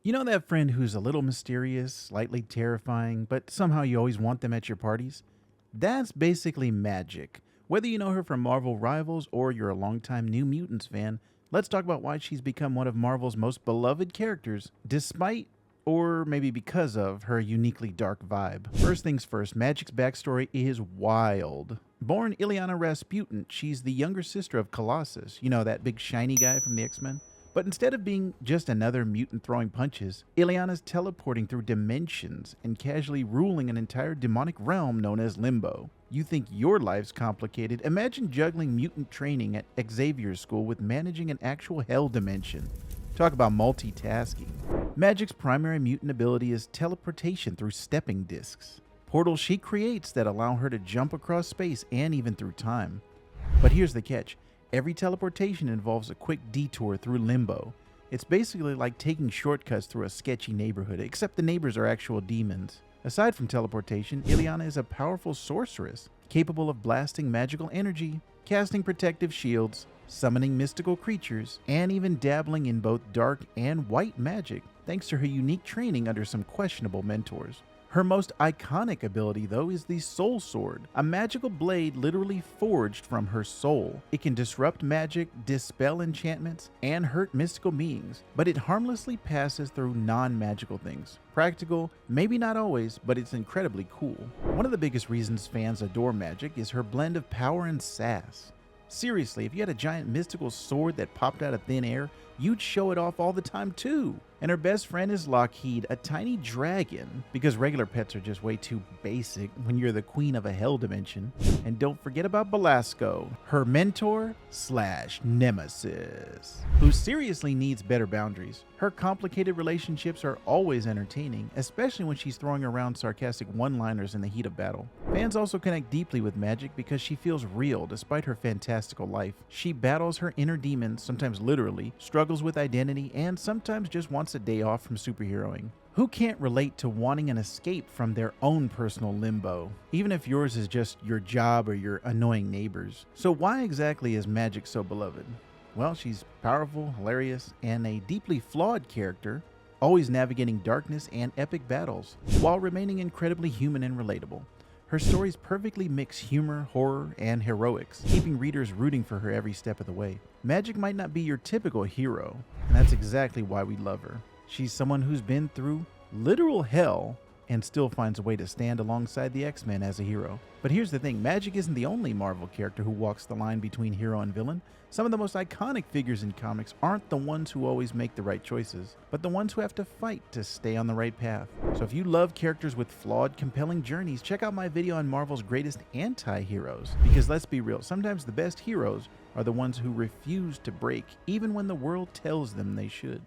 You know that friend who's a little mysterious, slightly terrifying, but somehow you always want them at your parties? That's basically Magik. Whether you know her from Marvel Rivals or you're a longtime New Mutants fan, let's talk about why she's become one of Marvel's most beloved characters, despite or maybe because of her uniquely dark vibe. First things first, Magik's backstory is wild. Born Illyana Rasputin, she's the younger sister of Colossus, you know, that big shiny guy from the X-Men? But instead of being just another mutant throwing punches, Illyana's teleporting through dimensions and casually ruling an entire demonic realm known as Limbo. You think your life's complicated? Imagine juggling mutant training at Xavier's school with managing an actual hell dimension. Talk about multitasking. Magik's primary mutant ability is teleportation through stepping discs. Portals she creates that allow her to jump across space and even through time. But here's the catch. Every teleportation involves a quick detour through Limbo. It's basically like taking shortcuts through a sketchy neighborhood, except the neighbors are actual demons. Aside from teleportation, Illyana is a powerful sorceress, capable of blasting magical energy, casting protective shields, summoning mystical creatures, and even dabbling in both dark and white magic, thanks to her unique training under some questionable mentors. Her most iconic ability, though, is the Soul Sword, a magical blade literally forged from her soul. It can disrupt magic, dispel enchantments, and hurt mystical beings, but it harmlessly passes through non-magical things. Practical, maybe not always, but it's incredibly cool. One of the biggest reasons fans adore Magik is her blend of power and sass. Seriously, if you had a giant mystical sword that popped out of thin air, you'd show it off all the time too. And her best friend is Lockheed, a tiny dragon, because regular pets are just way too basic when you're the queen of a hell dimension. And don't forget about Belasco, her mentor slash nemesis, who seriously needs better boundaries. Her complicated relationships are always entertaining, especially when she's throwing around sarcastic one-liners in the heat of battle. Fans also connect deeply with Magik because she feels real despite her fantastical life. She battles her inner demons, sometimes literally, struggles with identity, and sometimes just wants a day off from superheroing. Who can't relate to wanting an escape from their own personal limbo, even if yours is just your job or your annoying neighbors? So why exactly is Magik so beloved? Well, she's powerful, hilarious, and a deeply flawed character, always navigating darkness and epic battles, while remaining incredibly human and relatable. Her stories perfectly mix humor, horror, and heroics, keeping readers rooting for her every step of the way. Magik might not be your typical hero, and that's exactly why we love her. She's someone who's been through literal hell and still finds a way to stand alongside the X-Men as a hero. But here's the thing, Magik isn't the only Marvel character who walks the line between hero and villain. Some of the most iconic figures in comics aren't the ones who always make the right choices, but the ones who have to fight to stay on the right path. So if you love characters with flawed, compelling journeys, check out my video on Marvel's greatest anti-heroes. Because let's be real, sometimes the best heroes are the ones who refuse to break, even when the world tells them they should.